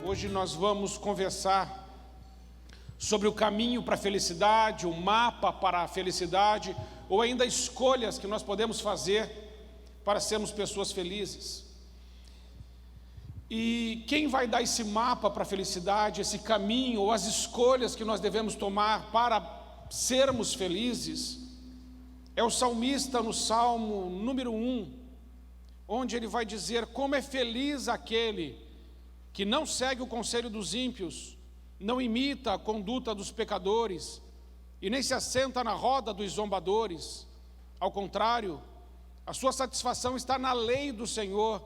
Hoje nós vamos conversar sobre o caminho para a felicidade, o mapa para a felicidade, ou ainda escolhas que nós podemos fazer para sermos pessoas felizes. E quem vai dar esse mapa para a felicidade, esse caminho, ou as escolhas que nós devemos tomar para sermos felizes, é o salmista no Salmo número 1, onde ele vai dizer como é feliz aquele que não segue o conselho dos ímpios, não imita a conduta dos pecadores e nem se assenta na roda dos zombadores. Ao contrário, a sua satisfação está na lei do Senhor,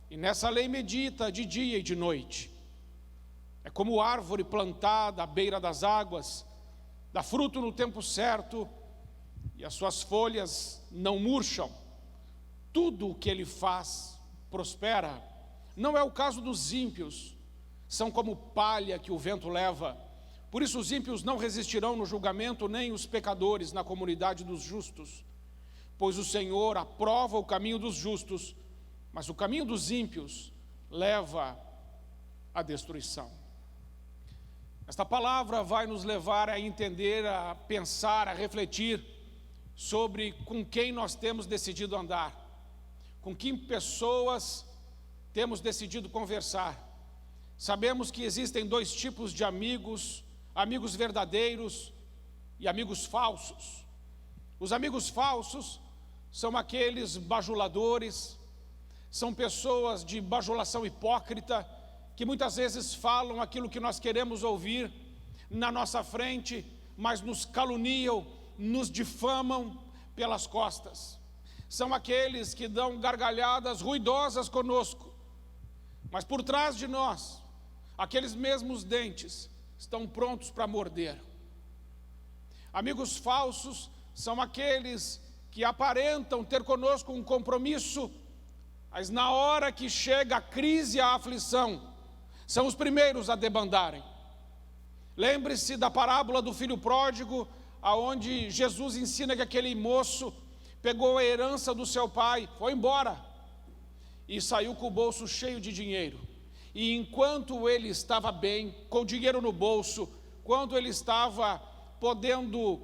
e nessa lei medita de dia e de noite. É como árvore plantada à beira das águas, dá fruto no tempo certo, e as suas folhas não murcham. Tudo o que ele faz prospera. Não é o caso dos ímpios, são como palha que o vento leva. Por isso os ímpios não resistirão no julgamento, nem os pecadores na comunidade dos justos. Pois o Senhor aprova o caminho dos justos, mas o caminho dos ímpios leva à destruição. Esta palavra vai nos levar a entender, a pensar, a refletir sobre com quem nós temos decidido andar, com que pessoas temos decidido conversar. Sabemos que existem dois tipos de amigos: amigos verdadeiros e amigos falsos. Os amigos falsos são aqueles bajuladores, são pessoas de bajulação hipócrita, que muitas vezes falam aquilo que nós queremos ouvir na nossa frente, mas nos caluniam, nos difamam pelas costas. São aqueles que dão gargalhadas ruidosas conosco, mas por trás de nós, aqueles mesmos dentes estão prontos para morder. Amigos falsos são aqueles que aparentam ter conosco um compromisso, mas na hora que chega a crise e a aflição, são os primeiros a debandarem. Lembre-se da parábola do filho pródigo, aonde Jesus ensina que aquele moço pegou a herança do seu pai, foi embora e saiu com o bolso cheio de dinheiro. E enquanto ele estava bem, com dinheiro no bolso, quando ele estava podendo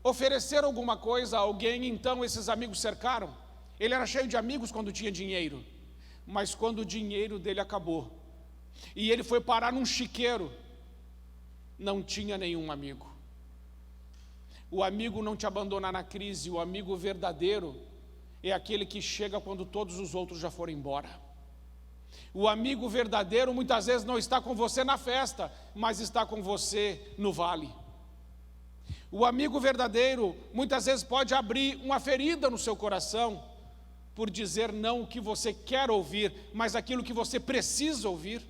oferecer alguma coisa a alguém, então esses amigos cercaram. Ele era cheio de amigos quando tinha dinheiro, mas quando o dinheiro dele acabou e ele foi parar num chiqueiro, não tinha nenhum amigo. O amigo não te abandona na crise. O amigo verdadeiro é aquele que chega quando todos os outros já foram embora. O amigo verdadeiro muitas vezes não está com você na festa, mas está com você no vale. O amigo verdadeiro muitas vezes pode abrir uma ferida no seu coração, por dizer não o que você quer ouvir, mas aquilo que você precisa ouvir.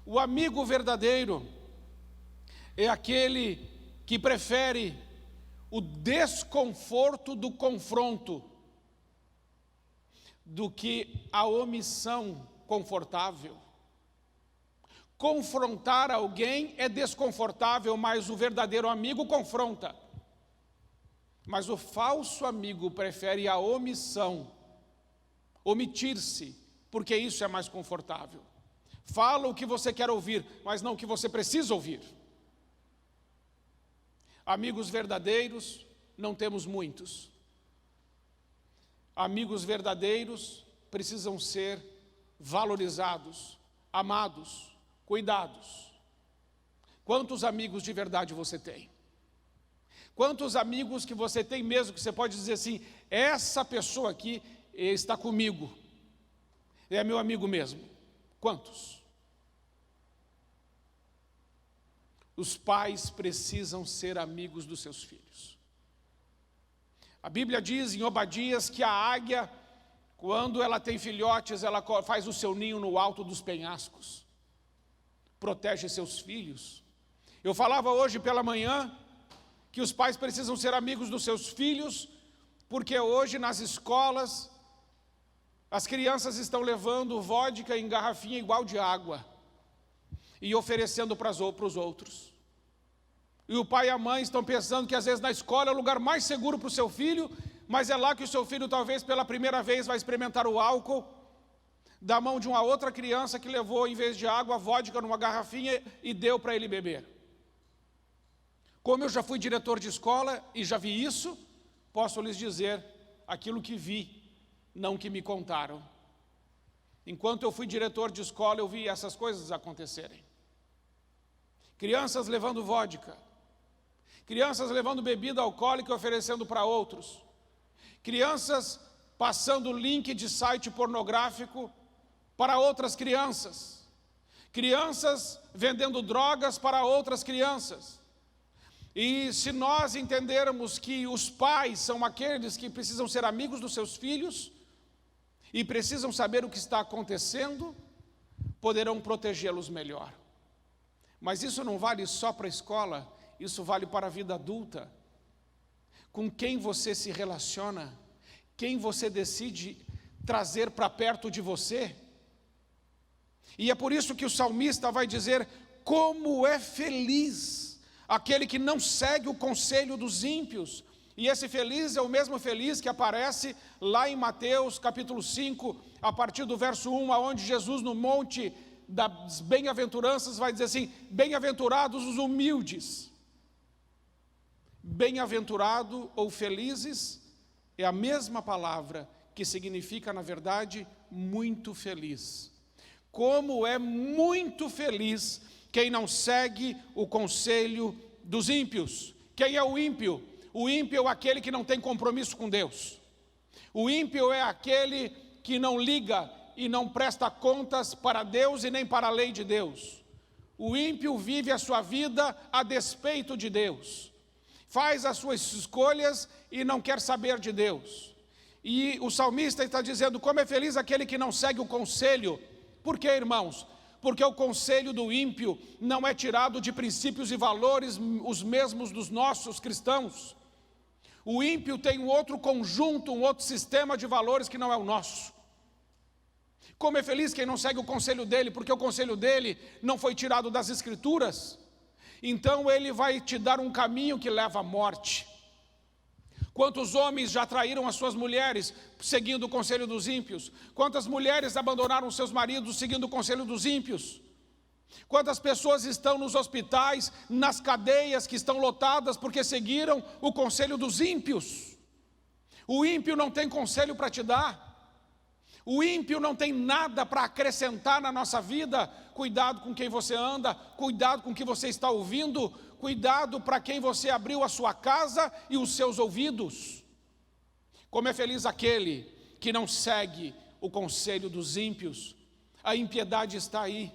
O amigo verdadeiro é aquele que prefere o desconforto do confronto do que a omissão confortável. Confrontar alguém é desconfortável, mas o verdadeiro amigo confronta. Mas o falso amigo prefere a omissão, omitir-se, porque isso é mais confortável. Fala o que você quer ouvir, mas não o que você precisa ouvir. Amigos verdadeiros, não temos muitos. Amigos verdadeiros precisam ser valorizados, amados, cuidados. Quantos amigos de verdade você tem? Quantos amigos que você tem mesmo, que você pode dizer assim, essa pessoa aqui está comigo, é meu amigo mesmo? Quantos? Os pais precisam ser amigos dos seus filhos. A Bíblia diz em Obadias que a águia, quando ela tem filhotes, ela faz o seu ninho no alto dos penhascos, protege seus filhos. Eu falava hoje pela manhã que os pais precisam ser amigos dos seus filhos, porque hoje nas escolas as crianças estão levando vodka em garrafinha igual de água e oferecendo para os outros. E o pai e a mãe estão pensando que às vezes na escola é o lugar mais seguro para o seu filho, mas é lá que o seu filho talvez pela primeira vez vai experimentar o álcool. da mão de uma outra criança que levou, em vez de água, vodka numa garrafinha e deu para ele beber. Como eu já fui diretor de escola e já vi isso, posso lhes dizer aquilo que vi, não que me contaram. Enquanto eu fui diretor de escola, eu vi essas coisas acontecerem. Crianças levando vodka, crianças levando bebida alcoólica e oferecendo para outros, crianças passando link de site pornográfico para outras crianças, crianças vendendo drogas para outras crianças. E se nós entendermos que os pais são aqueles que precisam ser amigos dos seus filhos e precisam saber o que está acontecendo, poderão protegê-los melhor. Mas isso não vale só para a escola, isso vale para a vida adulta. Com quem você se relaciona, quem você decide trazer para perto de você. E é por isso que o salmista vai dizer: como é feliz aquele que não segue o conselho dos ímpios. E esse feliz é o mesmo feliz que aparece lá em Mateus capítulo 5, a partir do verso 1, onde Jesus no monte das bem-aventuranças vai dizer assim: bem-aventurados os humildes. Bem-aventurado ou felizes é a mesma palavra que significa, na verdade, muito feliz. Como é muito feliz quem não segue o conselho dos ímpios. Quem é o ímpio? O ímpio é aquele que não tem compromisso com Deus. O ímpio é aquele que não liga e não presta contas para Deus e nem para a lei de Deus. O ímpio vive a sua vida a despeito de Deus. Faz as suas escolhas e não quer saber de Deus. E o salmista está dizendo: como é feliz aquele que não segue o conselho. Por quê, irmãos? Porque o conselho do ímpio não é tirado de princípios e valores os mesmos dos nossos cristãos. O ímpio tem um outro conjunto, um outro sistema de valores que não é o nosso. Como é feliz quem não segue o conselho dele, porque o conselho dele não foi tirado das Escrituras. Então ele vai te dar um caminho que leva à morte. Quantos homens já traíram as suas mulheres seguindo o conselho dos ímpios? Quantas mulheres abandonaram seus maridos seguindo o conselho dos ímpios? Quantas pessoas estão nos hospitais, nas cadeias que estão lotadas porque seguiram o conselho dos ímpios? O ímpio não tem conselho para te dar. O ímpio não tem nada para acrescentar na nossa vida. Cuidado com quem você anda, cuidado com o que você está ouvindo, cuidado para quem você abriu a sua casa e os seus ouvidos. Como é feliz aquele que não segue o conselho dos ímpios. A impiedade está aí.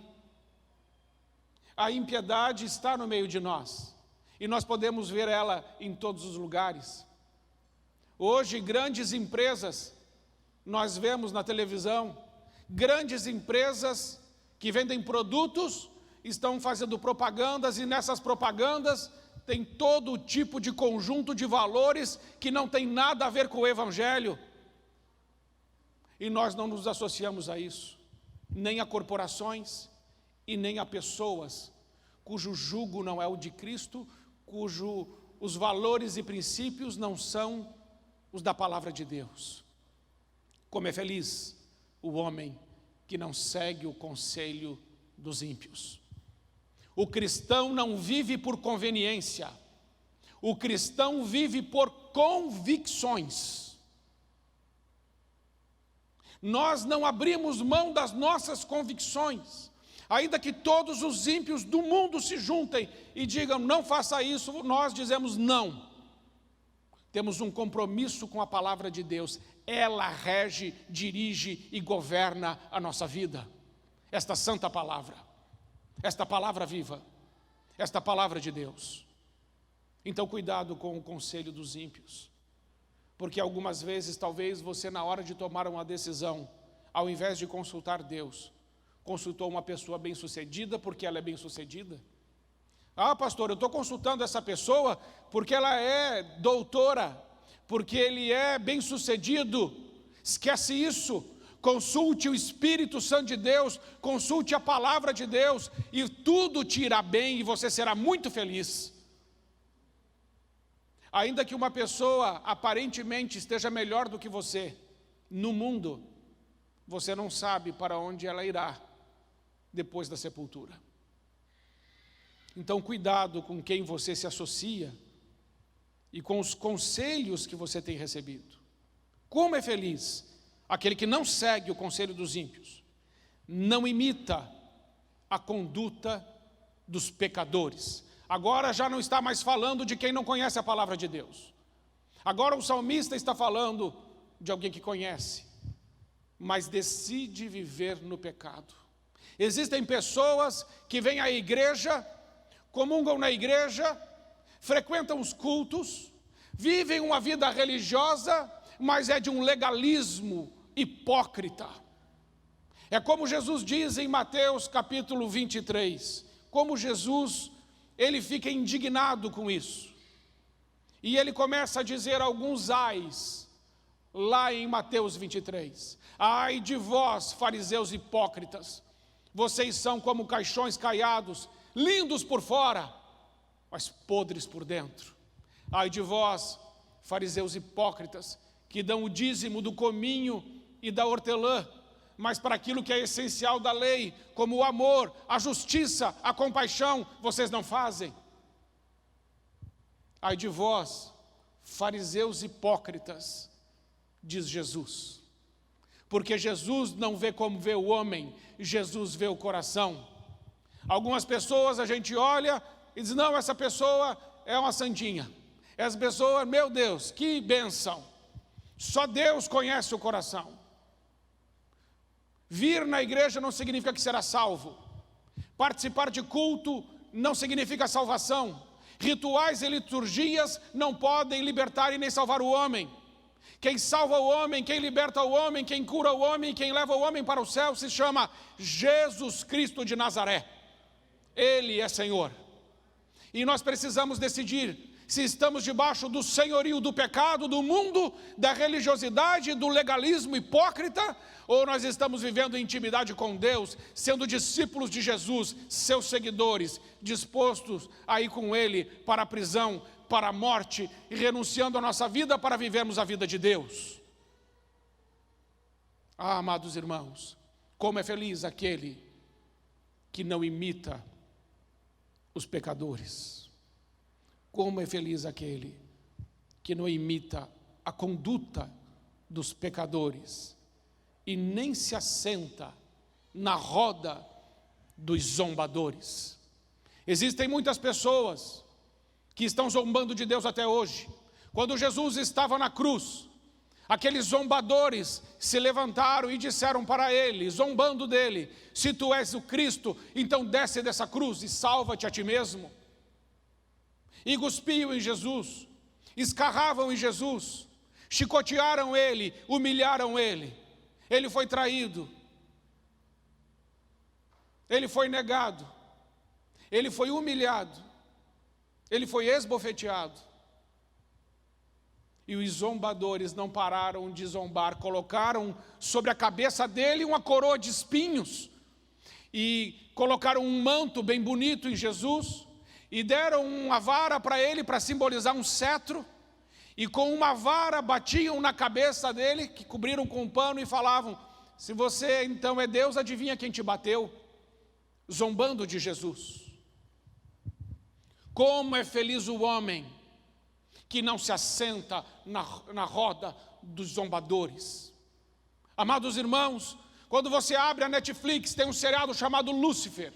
A impiedade está no meio de nós. E nós podemos ver ela em todos os lugares. Hoje, grandes empresas, nós vemos na televisão, grandes empresas que vendem produtos, estão fazendo propagandas, e nessas propagandas tem todo tipo de conjunto de valores que não tem nada a ver com o Evangelho. E nós não nos associamos a isso, nem a corporações e nem a pessoas cujo jugo não é o de Cristo, os valores e princípios não são os da palavra de Deus. Como é feliz o homem que não segue o conselho dos ímpios. O cristão não vive por conveniência. O cristão vive por convicções. Nós não abrimos mão das nossas convicções. Ainda que todos os ímpios do mundo se juntem e digam: não faça isso, nós dizemos não. Temos um compromisso com a palavra de Deus. Ela rege, dirige e governa a nossa vida. Esta santa palavra, esta palavra viva, esta palavra de Deus. Então cuidado com o conselho dos ímpios, porque algumas vezes talvez você, na hora de tomar uma decisão, ao invés de consultar Deus, consultou uma pessoa bem-sucedida porque ela é bem-sucedida. Ah, pastor, eu estou consultando essa pessoa porque ela é doutora, porque ele é bem-sucedido. Esquece isso. Consulte o Espírito Santo de Deus, consulte a palavra de Deus, e tudo te irá bem e você será muito feliz. Ainda que uma pessoa aparentemente esteja melhor do que você no mundo, você não sabe para onde ela irá depois da sepultura. Então, cuidado com quem você se associa e com os conselhos que você tem recebido. Como é feliz aquele que não segue o conselho dos ímpios, não imita a conduta dos pecadores. Agora já não está mais falando de quem não conhece a palavra de Deus. Agora o salmista está falando de alguém que conhece, mas decide viver no pecado. Existem pessoas que vêm à igreja, comungam na igreja, frequentam os cultos, vivem uma vida religiosa, mas é de um legalismo hipócrita. É como Jesus diz em Mateus capítulo 23, como Jesus, ele fica indignado com isso. E ele começa a dizer alguns ais, lá em Mateus 23. Ai de vós, fariseus hipócritas, vocês são como caixões caiados, lindos por fora, mas podres por dentro. Ai de vós, fariseus hipócritas, que dão o dízimo do cominho e da hortelã, mas para aquilo que é essencial da lei, como o amor, a justiça, a compaixão, vocês não fazem. Ai de vós, fariseus hipócritas, diz Jesus. Porque Jesus não vê como vê o homem, Jesus vê o coração. Algumas pessoas a gente olha e diz, não, essa pessoa é uma santinha. Essa pessoa, meu Deus, que bênção. Só Deus conhece o coração. Vir na igreja não significa que será salvo. Participar de culto não significa salvação. Rituais e liturgias não podem libertar e nem salvar o homem. Quem salva o homem, quem liberta o homem, quem cura o homem, quem leva o homem para o céu se chama Jesus Cristo de Nazaré. Ele é Senhor. E nós precisamos decidir se estamos debaixo do senhorio do pecado, do mundo, da religiosidade, do legalismo hipócrita, ou nós estamos vivendo em intimidade com Deus, sendo discípulos de Jesus, seus seguidores, dispostos a ir com Ele para a prisão, para a morte, e renunciando a nossa vida para vivermos a vida de Deus. Ah, amados irmãos, como é feliz aquele que não imita os pecadores. Como é feliz aquele que não imita a conduta dos pecadores e nem se assenta na roda dos zombadores. Existem muitas pessoas que estão zombando de Deus até hoje. Quando Jesus estava na cruz, aqueles zombadores se levantaram e disseram para ele, zombando dele, se tu és o Cristo, então desce dessa cruz e salva-te a ti mesmo. E cuspiam em Jesus, escarravam em Jesus, chicotearam ele, humilharam ele. Ele foi traído, ele foi negado, ele foi humilhado, ele foi esbofeteado. E os zombadores não pararam de zombar, colocaram sobre a cabeça dele uma coroa de espinhos e colocaram um manto bem bonito em Jesus e deram uma vara para ele para simbolizar um cetro e com uma vara batiam na cabeça dele, que cobriram com um pano e falavam, se você então é Deus, adivinha quem te bateu? Zombando de Jesus. Como é feliz o homem que não se assenta na roda dos zombadores. Amados irmãos, quando você abre a Netflix, tem um seriado chamado Lúcifer.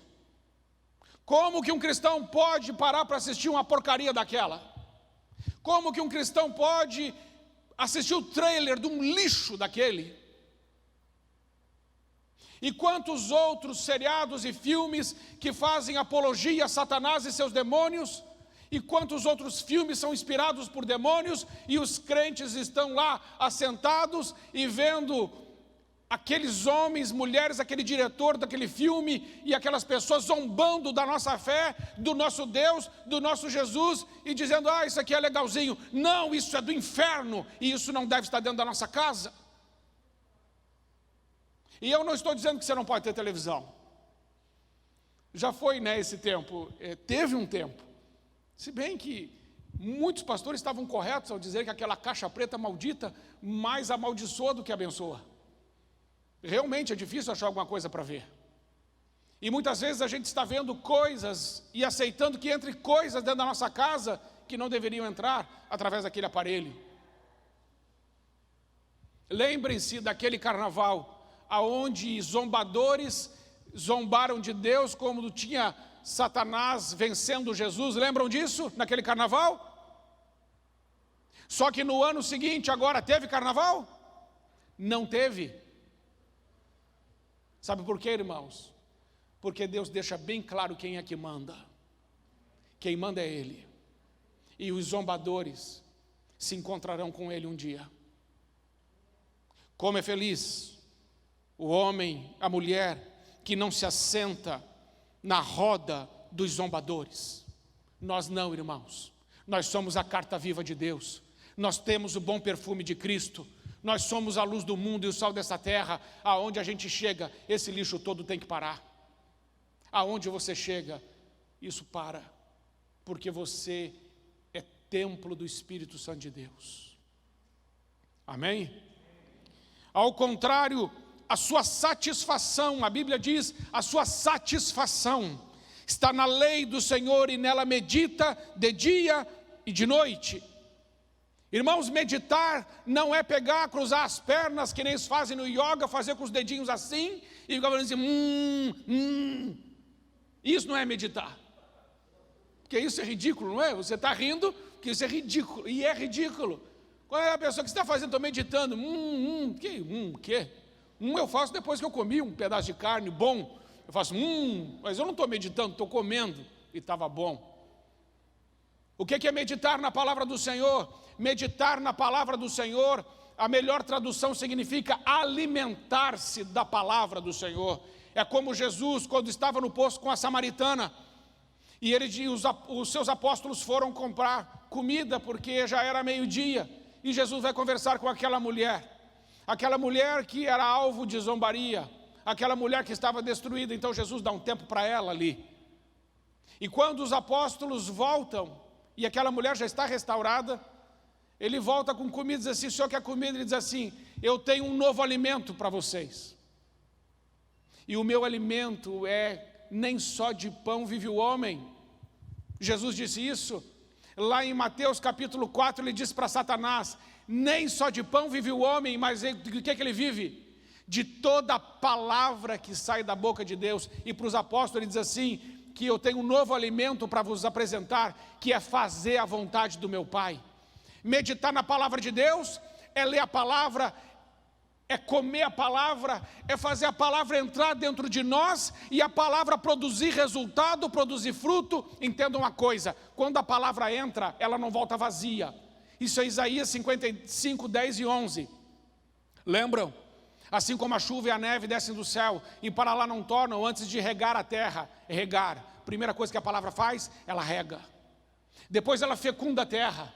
Como que um cristão pode parar para assistir uma porcaria daquela? Como que um cristão pode assistir o trailer de um lixo daquele? E quantos outros seriados e filmes que fazem apologia a Satanás e seus demônios? E quantos outros filmes são inspirados por demônios e os crentes estão lá assentados e vendo aqueles homens, mulheres, aquele diretor daquele filme e aquelas pessoas zombando da nossa fé, do nosso Deus, do nosso Jesus e dizendo, isso aqui é legalzinho. Não, isso é do inferno e isso não deve estar dentro da nossa casa. E eu não estou dizendo que você não pode ter televisão. Já foi, esse tempo, teve um tempo. Se bem que muitos pastores estavam corretos ao dizer que aquela caixa preta maldita mais amaldiçoa do que abençoa. Realmente é difícil achar alguma coisa para ver. E muitas vezes a gente está vendo coisas e aceitando que entre coisas dentro da nossa casa que não deveriam entrar através daquele aparelho. Lembrem-se daquele carnaval, aonde zombadores zombaram de Deus, como tinha Satanás vencendo Jesus. Lembram disso, naquele carnaval? Só que no ano seguinte, agora, teve carnaval? Não teve. Sabe por quê, irmãos? Porque Deus deixa bem claro quem é que manda. Quem manda é Ele. E os zombadores se encontrarão com Ele um dia. Como é feliz o homem, a mulher, que não se assenta na roda dos zombadores. Nós não, irmãos. Nós somos a carta viva de Deus. Nós temos o bom perfume de Cristo. Nós somos a luz do mundo e o sal dessa terra. Aonde a gente chega, esse lixo todo tem que parar. Aonde você chega, isso para. Porque você é templo do Espírito Santo de Deus. Amém? Ao contrário, a sua satisfação, a Bíblia diz, a sua satisfação está na lei do Senhor e nela medita de dia e de noite. Irmãos, meditar não é pegar, cruzar as pernas, que nem eles fazem no yoga, fazer com os dedinhos assim, e ficar falando assim, Isso não é meditar. Porque isso é ridículo, não é? Você está rindo, que isso é ridículo, e é ridículo. Qual é a pessoa que está fazendo, estou meditando, quê? Eu faço depois que eu comi um pedaço de carne bom, eu faço, mas eu não estou meditando, estou comendo, e estava bom. O que é meditar na palavra do Senhor? Meditar na palavra do Senhor, a melhor tradução significa alimentar-se da palavra do Senhor. É como Jesus, quando estava no poço com a samaritana, e os seus apóstolos foram comprar comida, porque já era meio-dia, e Jesus vai conversar com aquela mulher que era alvo de zombaria, aquela mulher que estava destruída. Então Jesus dá um tempo para ela ali. E quando os apóstolos voltam, e aquela mulher já está restaurada, ele volta com comida e diz assim, o senhor quer comida? Ele diz assim, eu tenho um novo alimento para vocês. E o meu alimento é, nem só de pão vive o homem. Jesus disse isso. Lá em Mateus capítulo 4, ele diz para Satanás, nem só de pão vive o homem, mas do que ele vive? De toda palavra que sai da boca de Deus. E para os apóstolos ele diz assim, que eu tenho um novo alimento para vos apresentar, que é fazer a vontade do meu Pai. Meditar na palavra de Deus, é ler a palavra, é comer a palavra, é fazer a palavra entrar dentro de nós, e a palavra produzir resultado, produzir fruto. Entenda uma coisa, quando a palavra entra, ela não volta vazia. Isso é Isaías 55, 10 e 11. Lembram? Assim como a chuva e a neve descem do céu e para lá não tornam antes de regar a terra. Regar, primeira coisa que a palavra faz, ela rega. Depois ela fecunda a terra.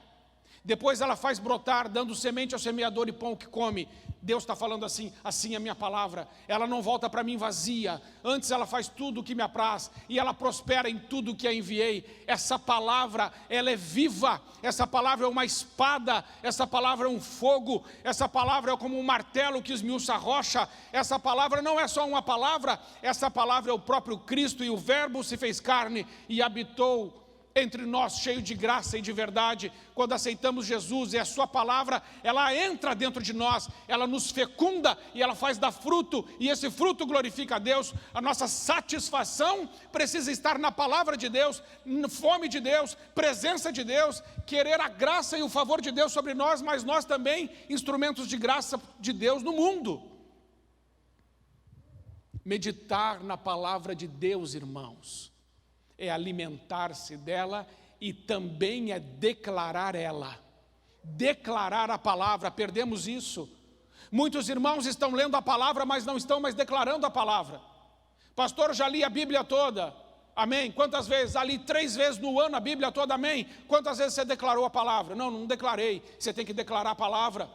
Depois ela faz brotar, dando semente ao semeador e pão que come. Deus está falando assim, assim é a minha palavra. Ela não volta para mim vazia. Antes ela faz tudo o que me apraz. E ela prospera em tudo o que a enviei. Essa palavra, ela é viva. Essa palavra é uma espada. Essa palavra é um fogo. Essa palavra é como um martelo que esmiuça a rocha. Essa palavra não é só uma palavra. Essa palavra é o próprio Cristo. E o verbo se fez carne e habitou entre nós, cheio de graça e de verdade. Quando aceitamos Jesus e a sua palavra, ela entra dentro de nós, ela nos fecunda e ela faz dar fruto, e esse fruto glorifica a Deus. A nossa satisfação precisa estar na palavra de Deus, fome de Deus, presença de Deus, querer a graça e o favor de Deus sobre nós, mas nós também instrumentos de graça de Deus no mundo. Meditar na palavra de Deus, irmãos, é alimentar-se dela e também é declarar ela. Declarar a palavra, perdemos isso. Muitos irmãos estão lendo a palavra, mas não estão mais declarando a palavra. Pastor, já li a Bíblia toda, amém? Quantas vezes? Ali 3 vezes no ano a Bíblia toda, amém? Quantas vezes você declarou a palavra? Não declarei, você tem que declarar a palavra.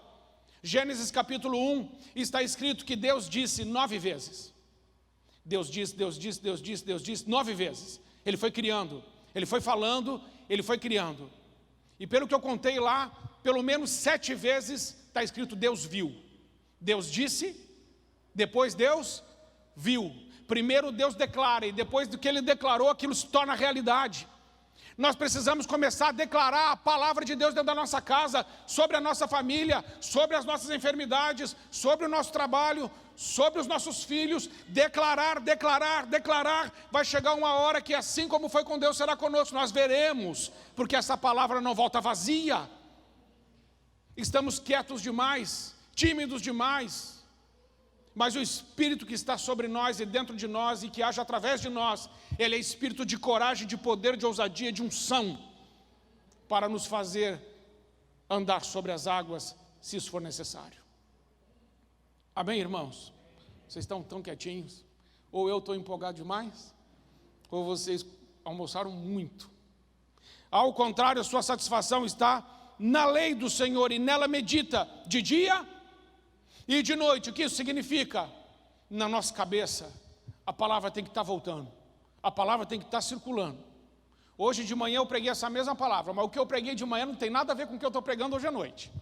Gênesis capítulo 1, está escrito que Deus disse 9 vezes. Deus disse 9 vezes. Ele foi criando, ele foi falando, ele foi criando. E pelo que eu contei lá, pelo menos 7 vezes está escrito Deus viu. Deus disse, Depois Deus viu. Primeiro Deus declara, e depois do que Ele declarou, aquilo se torna realidade. Nós precisamos começar a declarar a palavra de Deus dentro da nossa casa, sobre a nossa família, sobre as nossas enfermidades, sobre o nosso trabalho, sobre os nossos filhos. Declarar, declarar, declarar. Vai chegar uma hora que assim como foi com Deus, será conosco. Nós veremos, porque essa palavra não volta vazia. Estamos quietos demais, tímidos demais. Mas o Espírito que está sobre nós e dentro de nós e que age através de nós, ele é espírito de coragem, de poder, de ousadia, de unção, para nos fazer andar sobre as águas, se isso for necessário. Amém, irmãos? Vocês estão tão quietinhos? Ou eu estou empolgado demais? Ou vocês almoçaram muito? Ao contrário, a sua satisfação está na lei do Senhor, e nela medita de dia e de noite. O que isso significa? Na nossa cabeça, a palavra tem que estar voltando, a palavra tem que estar circulando. Hoje de manhã eu preguei essa mesma palavra, mas o que eu preguei de manhã não tem nada a ver com o que eu estou pregando hoje à noite.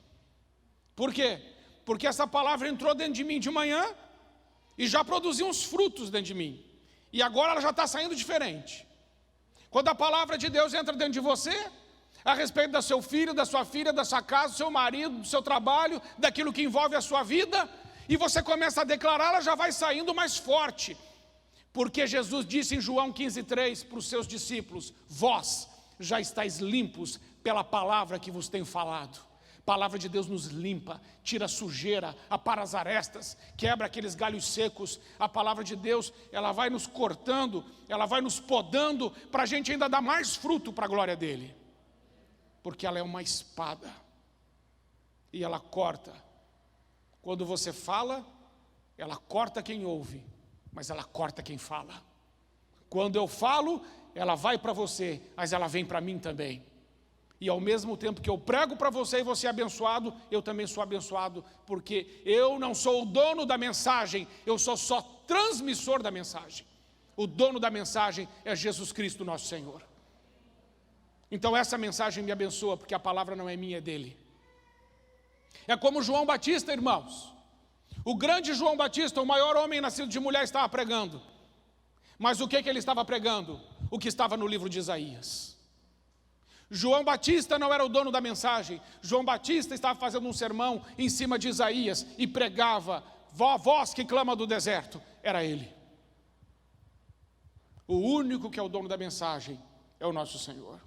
Por quê? Porque essa palavra entrou dentro de mim de manhã e já produziu uns frutos dentro de mim, e agora ela já está saindo diferente. Quando a palavra de Deus entra dentro de você, a respeito do seu filho, da sua filha, da sua casa, do seu marido, do seu trabalho, daquilo que envolve a sua vida, e você começa a declarar, ela já vai saindo mais forte. Porque Jesus disse em João 15,3 para os seus discípulos: vós já estáis limpos pela palavra que vos tenho falado. A palavra de Deus nos limpa, tira a sujeira, apara as arestas, quebra aqueles galhos secos. A palavra de Deus, ela vai nos cortando, ela vai nos podando, para a gente ainda dar mais fruto para a glória dele. Porque ela é uma espada, e ela corta. Quando você fala, ela corta quem ouve, mas ela corta quem fala. Quando eu falo, ela vai para você, mas ela vem para mim também. E ao mesmo tempo que eu prego para você e você é abençoado, eu também sou abençoado, porque eu não sou o dono da mensagem, eu sou só transmissor da mensagem. O dono da mensagem é Jesus Cristo, nosso Senhor. Então essa mensagem me abençoa, porque a palavra não é minha, é dele. É como João Batista, irmãos. O grande João Batista, o maior homem nascido de mulher, estava pregando. Mas o que ele estava pregando? O que estava no livro de Isaías. João Batista não era o dono da mensagem. João Batista estava fazendo um sermão em cima de Isaías e pregava: voz que clama do deserto. Era ele. O único que é o dono da mensagem é o nosso Senhor.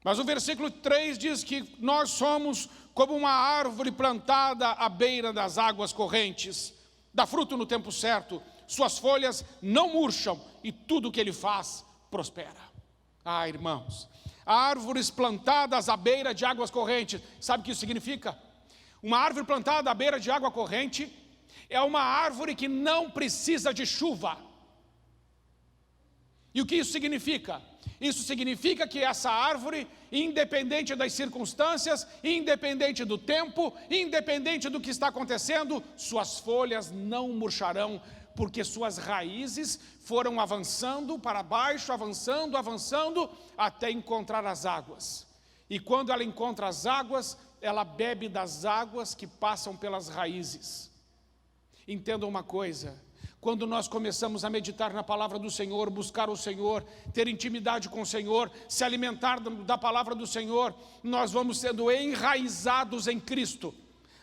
Mas o versículo 3 diz que nós somos como uma árvore plantada à beira das águas correntes, dá fruto no tempo certo, suas folhas não murcham e tudo o que ele faz prospera. Ah, irmãos, árvores plantadas à beira de águas correntes, sabe o que isso significa? Uma árvore plantada à beira de água corrente é uma árvore que não precisa de chuva. E o que isso significa? Isso significa que essa árvore, independente das circunstâncias, independente do tempo, independente do que está acontecendo, suas folhas não murcharão, porque suas raízes foram avançando para baixo, avançando, avançando, até encontrar as águas. E quando ela encontra as águas, ela bebe das águas que passam pelas raízes. Entendam uma coisa: quando nós começamos a meditar na palavra do Senhor, buscar o Senhor, ter intimidade com o Senhor, se alimentar da palavra do Senhor, nós vamos sendo enraizados em Cristo.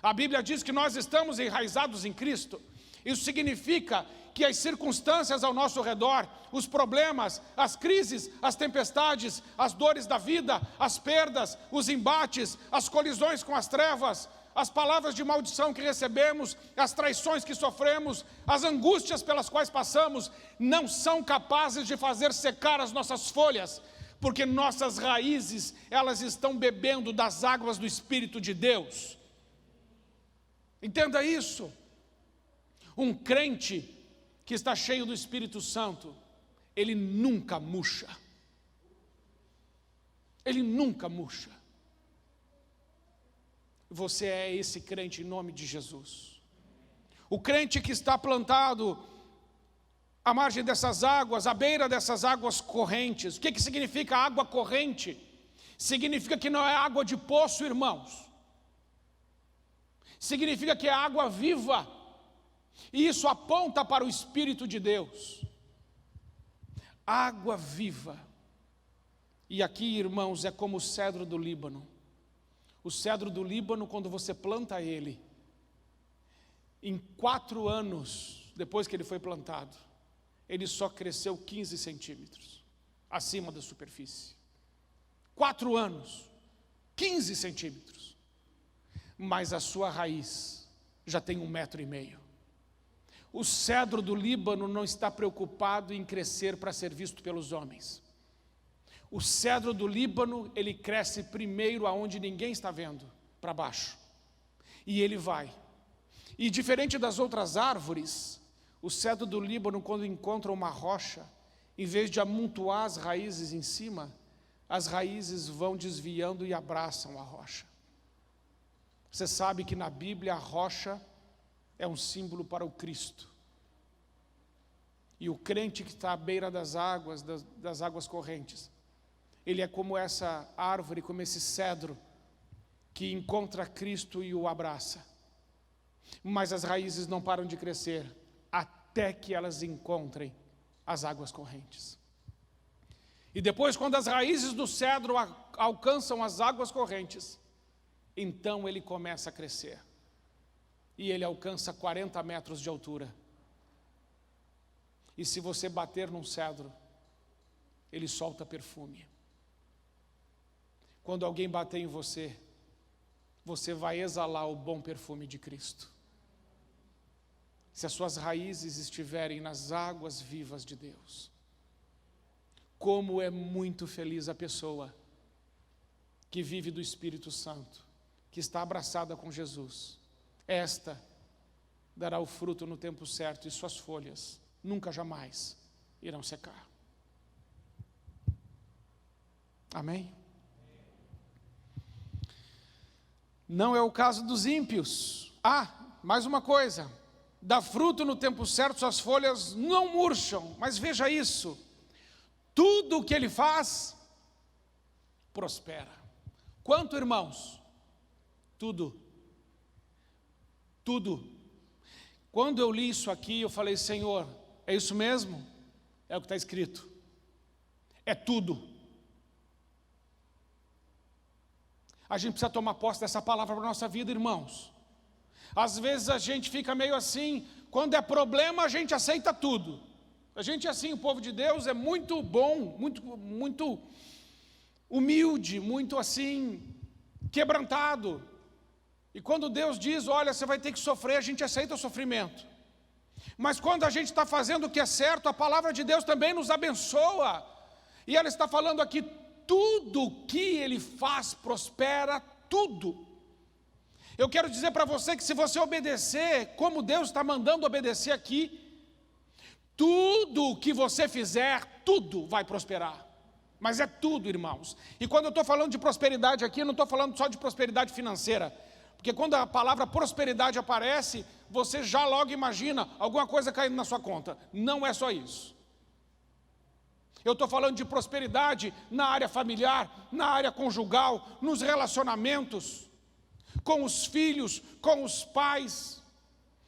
A Bíblia diz que nós estamos enraizados em Cristo. Isso significa que as circunstâncias ao nosso redor, os problemas, as crises, as tempestades, as dores da vida, as perdas, os embates, as colisões com as trevas, as palavras de maldição que recebemos, as traições que sofremos, as angústias pelas quais passamos, não são capazes de fazer secar as nossas folhas, porque nossas raízes, elas estão bebendo das águas do Espírito de Deus. Entenda isso. Um crente que está cheio do Espírito Santo, ele nunca murcha. Ele nunca murcha. Você é esse crente em nome de Jesus. O crente que está plantado à margem dessas águas, à beira dessas águas correntes. O que significa água corrente? Significa que não é água de poço, irmãos. Significa que é água viva. E isso aponta para o Espírito de Deus. Água viva. E aqui, irmãos, é como o cedro do Líbano. O cedro do Líbano, quando você planta ele, em 4 anos depois que ele foi plantado, ele só cresceu 15 centímetros acima da superfície. 4 anos, 15 centímetros. Mas a sua raiz já tem 1,5 metro. O cedro do Líbano não está preocupado em crescer para ser visto pelos homens. O cedro do Líbano, ele cresce primeiro aonde ninguém está vendo, para baixo. E ele vai. E diferente das outras árvores, o cedro do Líbano, quando encontra uma rocha, em vez de amontoar as raízes em cima, as raízes vão desviando e abraçam a rocha. Você sabe que na Bíblia a rocha é um símbolo para o Cristo. E o crente que está à beira das águas correntes, ele é como essa árvore, como esse cedro, que encontra Cristo e o abraça. Mas as raízes não param de crescer, até que elas encontrem as águas correntes. E depois, quando as raízes do cedro alcançam as águas correntes, então ele começa a crescer. E ele alcança 40 metros de altura. E se você bater num cedro, ele solta perfume. Quando alguém bater em você, você vai exalar o bom perfume de Cristo. Se as suas raízes estiverem nas águas vivas de Deus. Como é muito feliz a pessoa que vive do Espírito Santo, que está abraçada com Jesus. Esta dará o fruto no tempo certo e suas folhas nunca jamais irão secar. Amém? Não é o caso dos ímpios. Mais uma coisa, dá fruto no tempo certo, suas folhas não murcham. Mas veja isso, tudo o que ele faz, prospera. Quanto, irmãos? Tudo. Tudo. Quando eu li isso aqui, eu falei, Senhor, é isso mesmo? É o que está escrito. É tudo. A gente precisa tomar posse dessa palavra para a nossa vida, irmãos. Às vezes a gente fica meio assim, quando é problema a gente aceita tudo. A gente é assim, o povo de Deus é muito bom, muito humilde, muito assim, quebrantado. E quando Deus diz, olha, você vai ter que sofrer, a gente aceita o sofrimento. Mas quando a gente está fazendo o que é certo, a palavra de Deus também nos abençoa. E ela está falando aqui, tudo que ele faz prospera, tudo. Eu quero dizer para você que se você obedecer, como Deus está mandando obedecer aqui, tudo que você fizer, tudo vai prosperar. Mas é tudo, irmãos. E quando eu estou falando de prosperidade aqui, eu não estou falando só de prosperidade financeira. Porque quando a palavra prosperidade aparece, você já logo imagina alguma coisa caindo na sua conta. Não é só isso. Eu estou falando de prosperidade na área familiar, na área conjugal, nos relacionamentos, com os filhos, com os pais.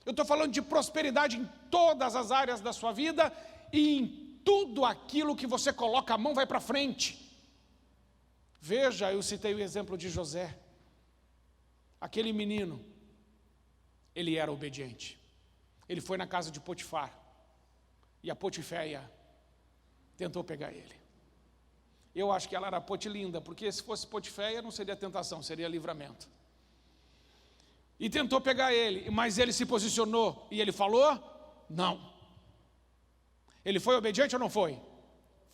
Eu estou falando de prosperidade em todas as áreas da sua vida e em tudo aquilo que você coloca a mão vai para frente. Veja, eu citei o exemplo de José. Aquele menino, ele era obediente. Ele foi na casa de Potifar e a Potiféia tentou pegar ele. Eu acho que ela era potilinda, porque se fosse Potiféia não seria tentação, seria livramento. E tentou pegar ele, mas ele se posicionou e ele falou, não. Ele foi obediente ou não foi?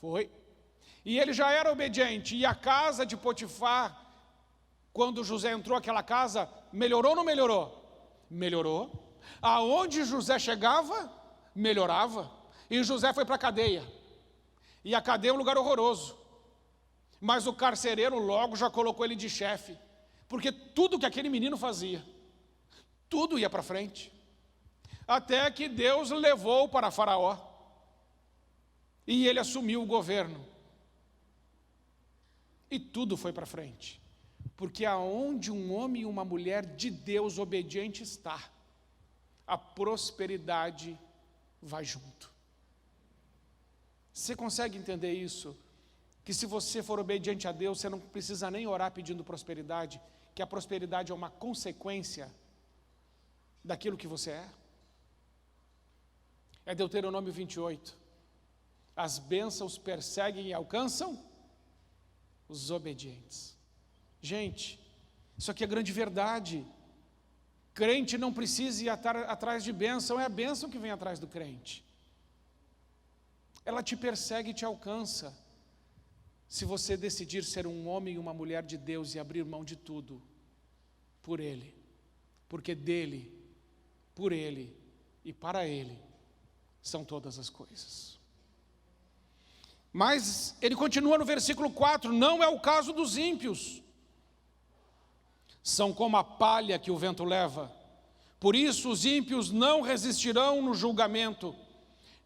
Foi. E ele já era obediente, e a casa de Potifar, quando José entrou naquela casa, melhorou ou não melhorou? Melhorou. Aonde José chegava, melhorava. E José foi para a cadeia. E a cadeia é um lugar horroroso. Mas o carcereiro logo já colocou ele de chefe. Porque tudo que aquele menino fazia, tudo ia para frente. Até que Deus levou para Faraó. E ele assumiu o governo. E tudo foi para frente. Porque aonde um homem e uma mulher de Deus obediente está, a prosperidade vai junto. Você consegue entender isso? Que se você for obediente a Deus, você não precisa nem orar pedindo prosperidade, que a prosperidade é uma consequência daquilo que você é? É Deuteronômio 28. As bênçãos perseguem e alcançam os obedientes. Gente, isso aqui é grande verdade. Crente não precisa ir atrás de bênção, é a bênção que vem atrás do crente. Ela te persegue e te alcança. Se você decidir ser um homem e uma mulher de Deus e abrir mão de tudo por Ele, porque dele, por Ele e para Ele são todas as coisas. Mas ele continua no versículo 4, não é o caso dos ímpios. São como a palha que o vento leva. Por isso os ímpios não resistirão no julgamento,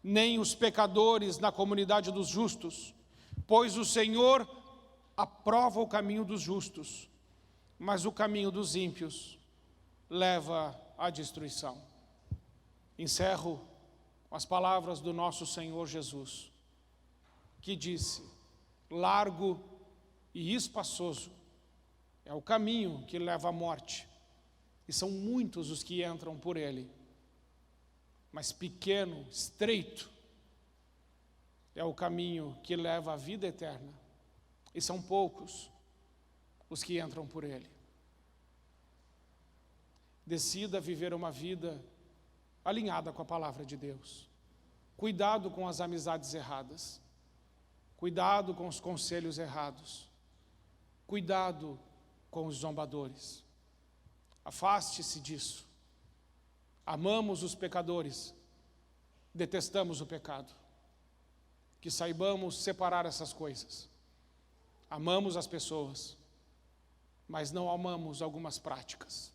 nem os pecadores na comunidade dos justos. Pois o Senhor aprova o caminho dos justos, mas o caminho dos ímpios leva à destruição. Encerro com as palavras do nosso Senhor Jesus, que disse: largo e espaçoso é o caminho que leva à morte, e são muitos os que entram por ele, mas pequeno, estreito, é o caminho que leva à vida eterna, e são poucos os que entram por ele. Decida viver uma vida alinhada com a palavra de Deus. Cuidado com as amizades erradas. Cuidado com os conselhos errados. Cuidado com os zombadores. Afaste-se disso. Amamos os pecadores, detestamos o pecado. Que saibamos separar essas coisas. Amamos as pessoas, mas não amamos algumas práticas.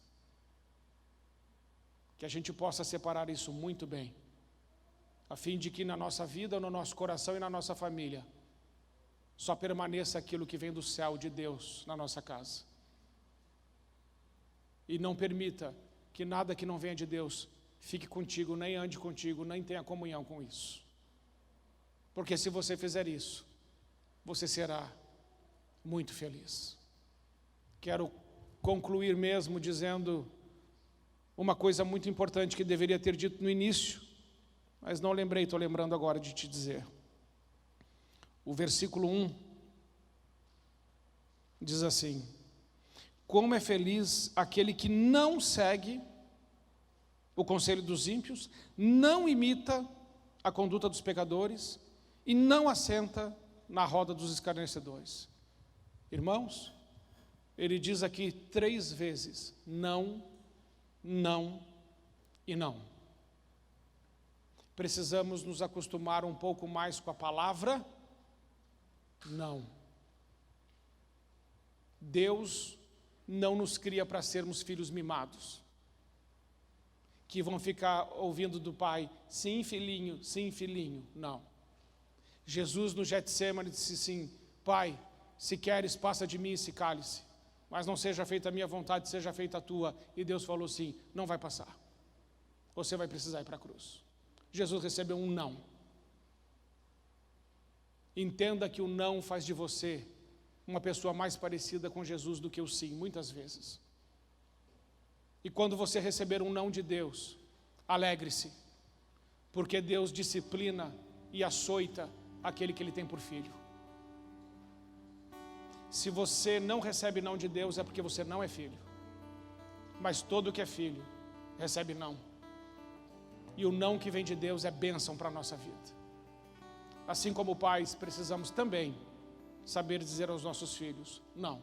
Que a gente possa separar isso muito bem, a fim de que na nossa vida, no nosso coração e na nossa família, só permaneça aquilo que vem do céu de Deus na nossa casa. E não permita que nada que não venha de Deus fique contigo, nem ande contigo, nem tenha comunhão com isso. Porque se você fizer isso, você será muito feliz. Quero concluir mesmo dizendo uma coisa muito importante que deveria ter dito no início, mas não lembrei, estou lembrando agora de te dizer. O versículo 1 diz assim: como é feliz aquele que não segue o conselho dos ímpios, não imita a conduta dos pecadores e não assenta na roda dos escarnecedores. Irmãos, ele diz aqui 3 vezes: não, não e não. Precisamos nos acostumar um pouco mais com a palavra não. Deus não nos cria para sermos filhos mimados, que vão ficar ouvindo do pai: sim, filhinho, sim, filhinho. Não. Jesus no Getsêmani disse assim: pai, se queres, passa de mim esse cálice, mas não seja feita a minha vontade, seja feita a tua. E Deus falou assim: não vai passar, você vai precisar ir para a cruz. Jesus recebeu um não. Entenda que o não faz de você uma pessoa mais parecida com Jesus do que o sim, muitas vezes. E quando você receber um não de Deus, alegre-se, porque Deus disciplina e açoita aquele que Ele tem por filho. Se você não recebe não de Deus, é porque você não é filho. Mas todo que é filho recebe não. E o não que vem de Deus é bênção para a nossa vida. Assim como pais, precisamos também saber dizer aos nossos filhos não,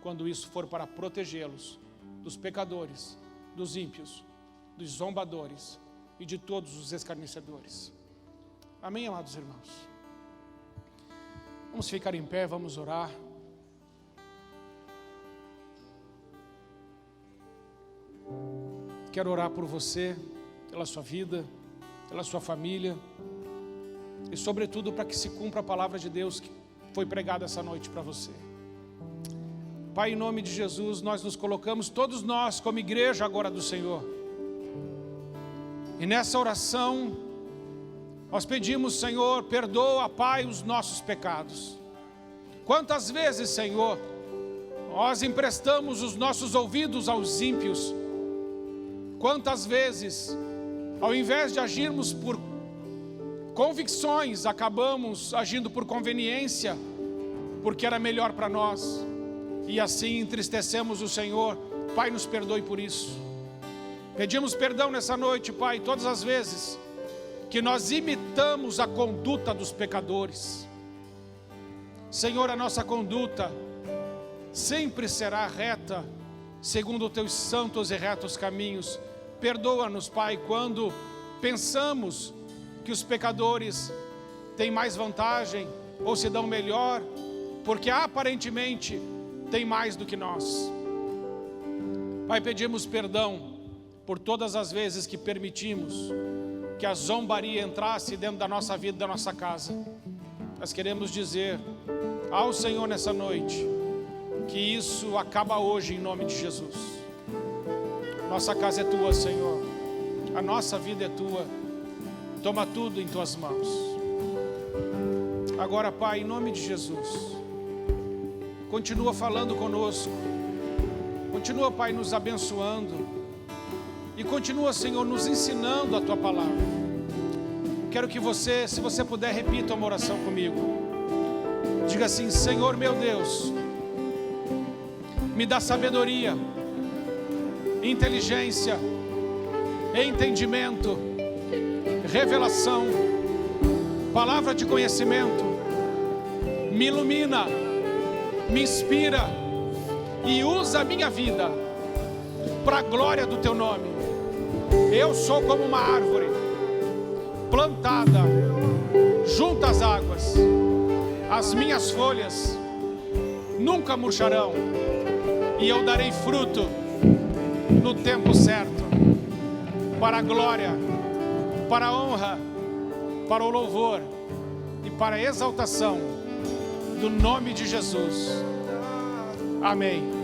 quando isso for para protegê-los dos pecadores, dos ímpios, dos zombadores e de todos os escarnecedores. Amém, amados irmãos? Vamos ficar em pé, vamos orar. Quero orar por você, pela sua vida, pela sua família e sobretudo para que se cumpra a palavra de Deus que foi pregada essa noite para você. Pai, em nome de Jesus, nós nos colocamos, todos nós como igreja agora do Senhor, E nessa oração, nós pedimos, Senhor, perdoa, Pai, os nossos pecados. Quantas vezes, Senhor, nós emprestamos os nossos ouvidos aos ímpios? Quantas vezes, ao invés de agirmos por convicções, acabamos agindo por conveniência, porque era melhor para nós, e assim entristecemos o Senhor. Pai, nos perdoe por isso. Pedimos perdão nessa noite, Pai, todas as vezes que nós imitamos a conduta dos pecadores. Senhor, a nossa conduta sempre será reta, segundo os teus santos e retos caminhos. Perdoa-nos, Pai, quando pensamos que os pecadores têm mais vantagem ou se dão melhor, porque aparentemente têm mais do que nós. Pai, pedimos perdão por todas as vezes que permitimos que a zombaria entrasse dentro da nossa vida, da nossa casa. Nós queremos dizer ao Senhor nessa noite que isso acaba hoje em nome de Jesus. Nossa casa é tua, Senhor, a nossa vida é tua. Toma tudo em tuas mãos. Agora, Pai, em nome de Jesus, continua falando conosco, continua, Pai, nos abençoando, e continua, Senhor, nos ensinando a tua palavra. Quero que você, se você puder, repita uma oração comigo. Diga assim: Senhor meu Deus, me dá sabedoria, inteligência, entendimento, revelação, palavra de conhecimento. Me ilumina, me inspira e usa a minha vida para a glória do teu nome. Eu sou como uma árvore plantada junto às águas. As minhas folhas nunca murcharão e eu darei fruto no tempo certo, para a glória, para a honra, para o louvor e para a exaltação do nome de Jesus. Amém.